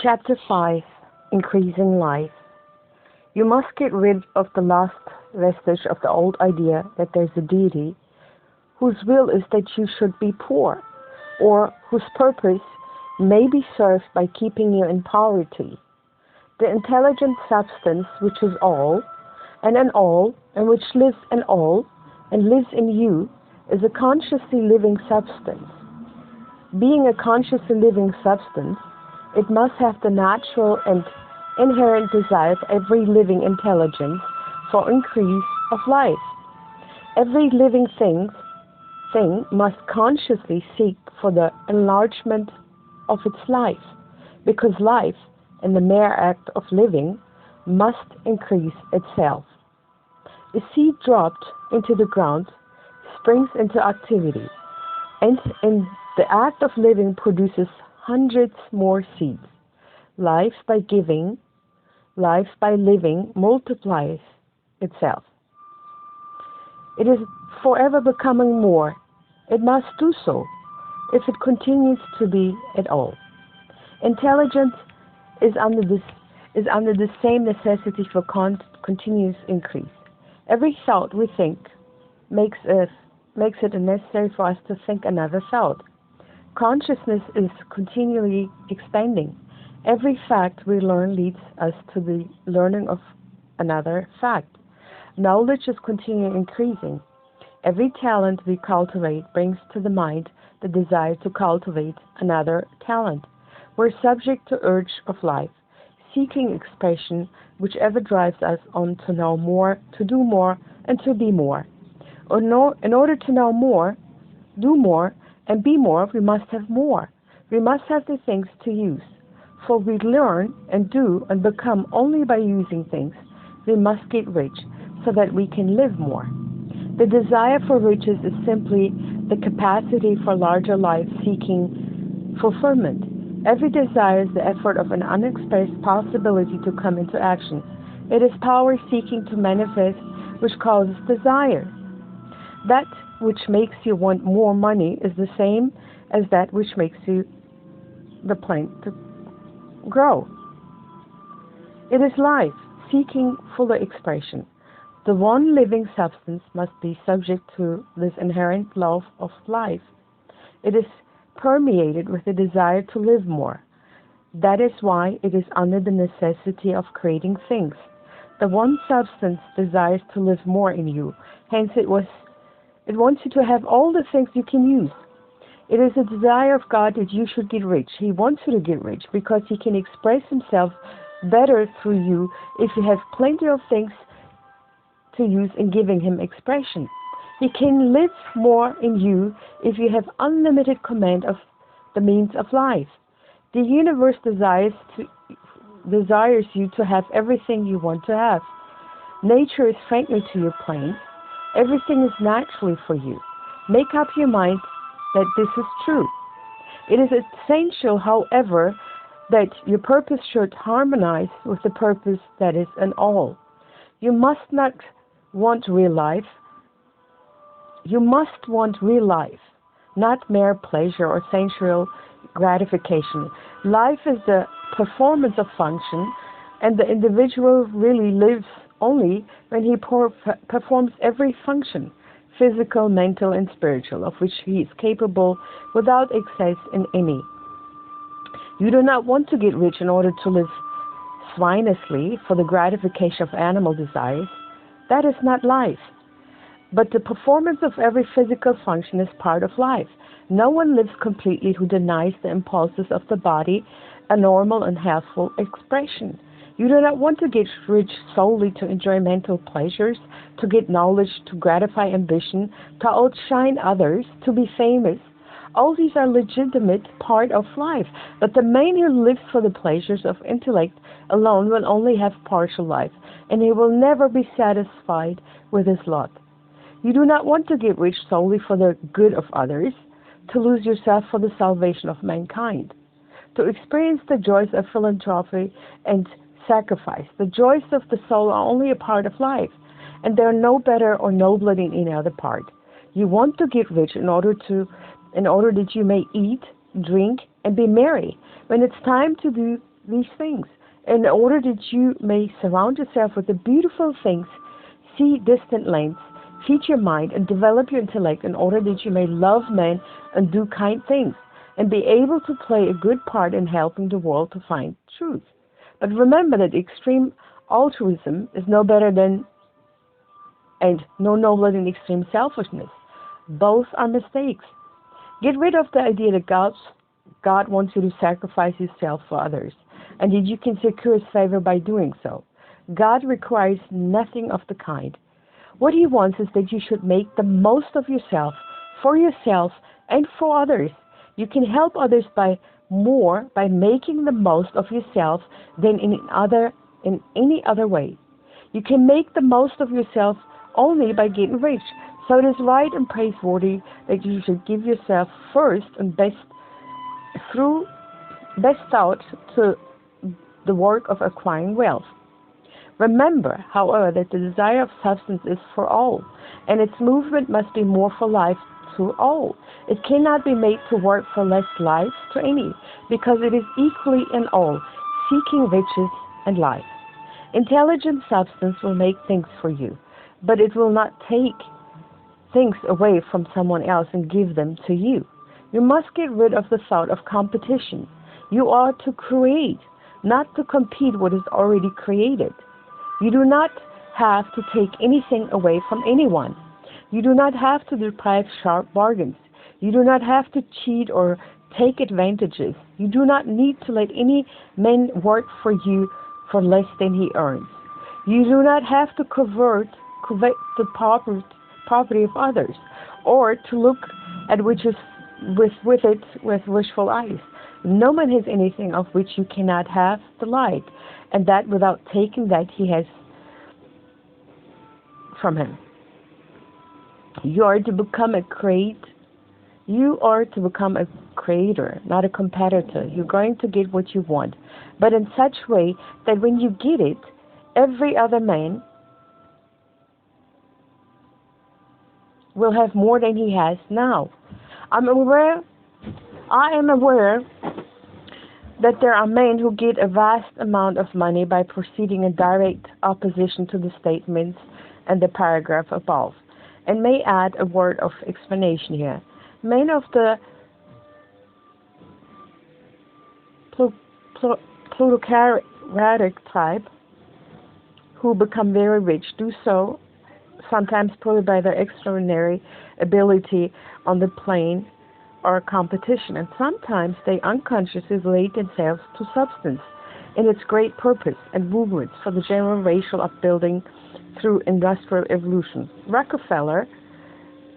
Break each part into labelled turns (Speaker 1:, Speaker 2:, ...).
Speaker 1: Chapter 5 Increasing Life. You must get rid of the last vestige of the old idea that there's a deity whose will is that you should be poor, or whose purpose may be served by keeping you in poverty. The intelligent substance which is all, and in all, and which lives in all, and lives in you, is a consciously living substance. Being a consciously living substance, it must have the natural and inherent desire of every living intelligence for increase of life. Every living thing must consciously seek for the enlargement of its life, because life, in the mere act of living, must increase itself. A seed dropped into the ground springs into activity, and in the act of living produces hundreds more seeds. Life by giving, life by living multiplies itself. It is forever becoming more. It must do so if it continues to be at all. Intelligence is under the same necessity for continuous increase. Every thought we think makes it necessary for us to think another thought. Consciousness is continually expanding. Every fact we learn leads us to the learning of another fact. Knowledge is continually increasing. Every talent we cultivate brings to the mind the desire to cultivate another talent. We're subject to urge of life, seeking expression, whichever drives us on to know more, to do more, and to be more. In order to know more, do more, and be more, we must have more. We must have the things to use. For we learn and do and become only by using things. We must get rich so that we can live more. The desire for riches is simply the capacity for larger life seeking fulfillment. Every desire is the effort of an unexpressed possibility to come into action. It is power seeking to manifest which causes desire. That which makes you want more money is the same as that which makes you the plant to grow. It is life seeking fuller expression. The one living substance must be subject to this inherent love of life. It is permeated with the desire to live more. That is why it is under the necessity of creating things. The one substance desires to live more in you. Hence it wants you to have all the things you can use. It is a desire of God that you should get rich. He wants you to get rich because He can express Himself better through you if you have plenty of things to use in giving Him expression. He can live more in you if you have unlimited command of the means of life. The universe desires you to have everything you want to have. Nature is friendly to your plans. Everything is naturally for you. Make up your mind that this is true. It is essential, however, that your purpose should harmonize with the purpose that is in all. You must not want real life. You must want real life, not mere pleasure or sensual gratification. Life is the performance of function, and the individual really lives only when he performs every function, physical, mental, and spiritual, of which he is capable without excess in any. You do not want to get rich in order to live swinelessly for the gratification of animal desires. That is not life. But the performance of every physical function is part of life. No one lives completely who denies the impulses of the body a normal and healthful expression. You do not want to get rich solely to enjoy mental pleasures, to get knowledge, to gratify ambition, to outshine others, to be famous. All these are legitimate part of life, but the man who lives for the pleasures of intellect alone will only have partial life, and he will never be satisfied with his lot. You do not want to get rich solely for the good of others, to lose yourself for the salvation of mankind, to experience the joys of philanthropy and sacrifice. The joys of the soul are only a part of life, and they are no better or nobler than any other part. You want to get rich in order that you may eat, drink, and be merry. When it's time to do these things. In order that you may surround yourself with the beautiful things, see distant lands, feed your mind, and develop your intellect in order that you may love men and do kind things, and be able to play a good part in helping the world to find truth. But remember that extreme altruism is no better than and no nobler than extreme selfishness. Both are mistakes. Get rid of the idea that God wants you to sacrifice yourself for others, and that you can secure His favor by doing so. God requires nothing of the kind. What He wants is that you should make the most of yourself, for yourself, and for others. You can help others by making the most of yourself than in any other way. You can make the most of yourself only by getting rich. So it is right and praiseworthy that you should give yourself first and best thought to the work of acquiring wealth. Remember, however, that the desire of substance is for all, and its movement must be more for life to all. It cannot be made to work for less life to any, because it is equally in all, seeking riches and life. Intelligent substance will make things for you, but it will not take things away from someone else and give them to you. You must get rid of the thought of competition. You are to create, not to compete what is already created. You do not have to take anything away from anyone. You do not have to deprive sharp bargains. You do not have to cheat or take advantages. You do not need to let any man work for you for less than he earns. You do not have to covet the property of others, or to look at which is with wishful eyes. No man has anything of which you cannot have the like, and that without taking that he has from him. You are to become a creator, not a competitor. You're going to get what you want, but in such way that when you get it, every other man will have more than he has now. I am aware that there are men who get a vast amount of money by proceeding in direct opposition to the statements and the paragraph above, and may add a word of explanation here. Men of the plutocratic type who become very rich do so sometimes probably by their extraordinary ability on the plane or competition, and sometimes they unconsciously relate themselves to substance in its great purpose and movements for the general racial upbuilding through industrial evolution. Rockefeller,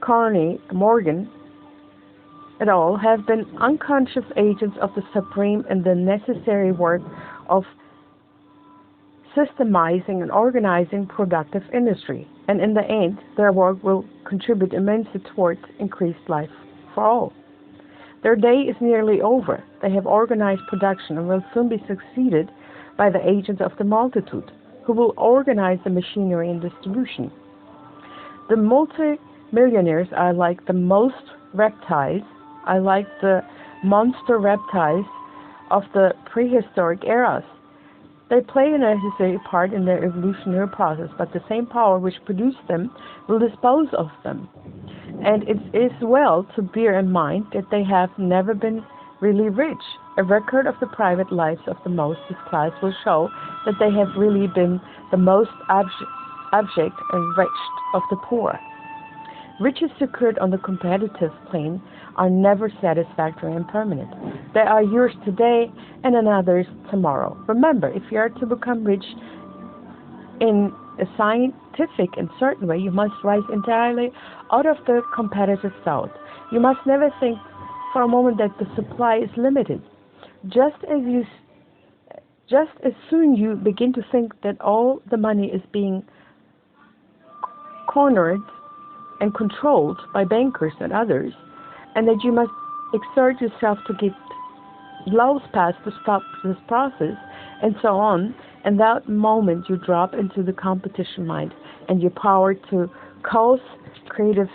Speaker 1: Carney, Morgan, et al. Have been unconscious agents of the supreme and the necessary work of systemizing and organizing productive industry, and in the end, their work will contribute immensely towards increased life for all. Their day is nearly over. They have organized production and will soon be succeeded by the agents of the multitude, who will organize the machinery and distribution. The multi-millionaires are like the monster reptiles of the prehistoric eras. They play a necessary part in their evolutionary process, but the same power which produced them will dispose of them. And it is well to bear in mind that they have never been really rich. A record of the private lives of the most this class will show that they have really been the most abject and wretched of the poor. Riches secured on the competitive plane are never satisfactory and permanent. They are yours today and another's tomorrow. Remember, if you are to become rich in a scientific and certain way, you must rise entirely out of the competitive thought. You must never think for a moment that the supply is limited. Just as soon you begin to think that all the money is being cornered and controlled by bankers and others, and that you must exert yourself to get laws passed to stop this process, and so on, and that moment you drop into the competition mind, and your power to cause creation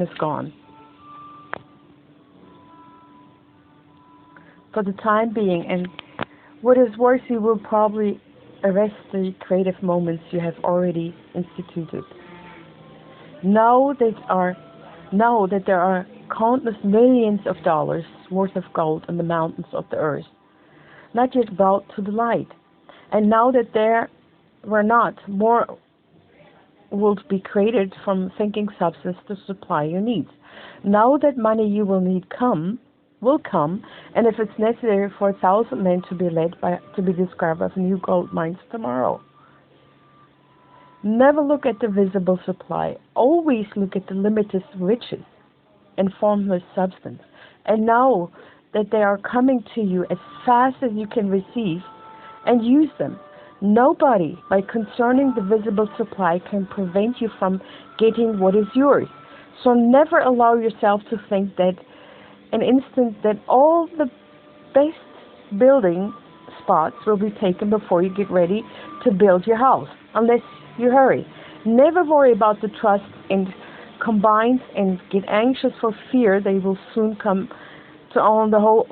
Speaker 1: is gone. For the time being, and What is worse, you will probably arrest the creative moments you have already instituted. Know that there are countless millions of dollars worth of gold in the mountains of the earth, not yet brought to the light. And know that there were not more will be created from thinking substance to supply your needs. Know that money you will need will come, and if it's necessary for 1,000 men to be to be discovered of new gold mines tomorrow. Never look at the visible supply. Always look at the limited riches and formless substance, and know that they are coming to you as fast as you can receive and use them. Nobody, by concerning the visible supply, can prevent you from getting what is yours. So never allow yourself to think that an instant that all the best building spots will be taken before you get ready to build your house, unless you hurry. Never worry about the trust and combines and get anxious for fear they will soon come to own the whole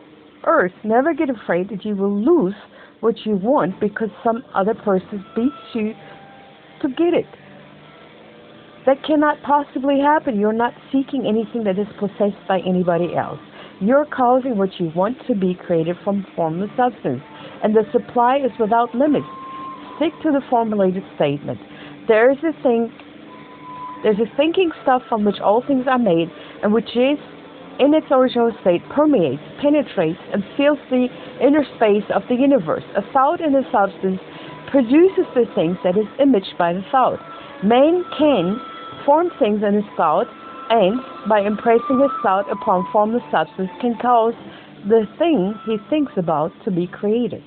Speaker 1: earth. Never get afraid that you will lose what you want because some other person beats you to get it. That cannot possibly happen. You're not seeking anything that is possessed by anybody else. You're causing what you want to be created from formless substance, and the supply is without limits. Stick to the formulated statement. There's a thinking stuff from which all things are made, and which is, in its original state, permeates, penetrates, and fills the inner space of the universe. A thought in a substance produces the things that is imaged by the thought. Man can form things in his thought, and by impressing his thought upon formless substance can cause the thing he thinks about to be created.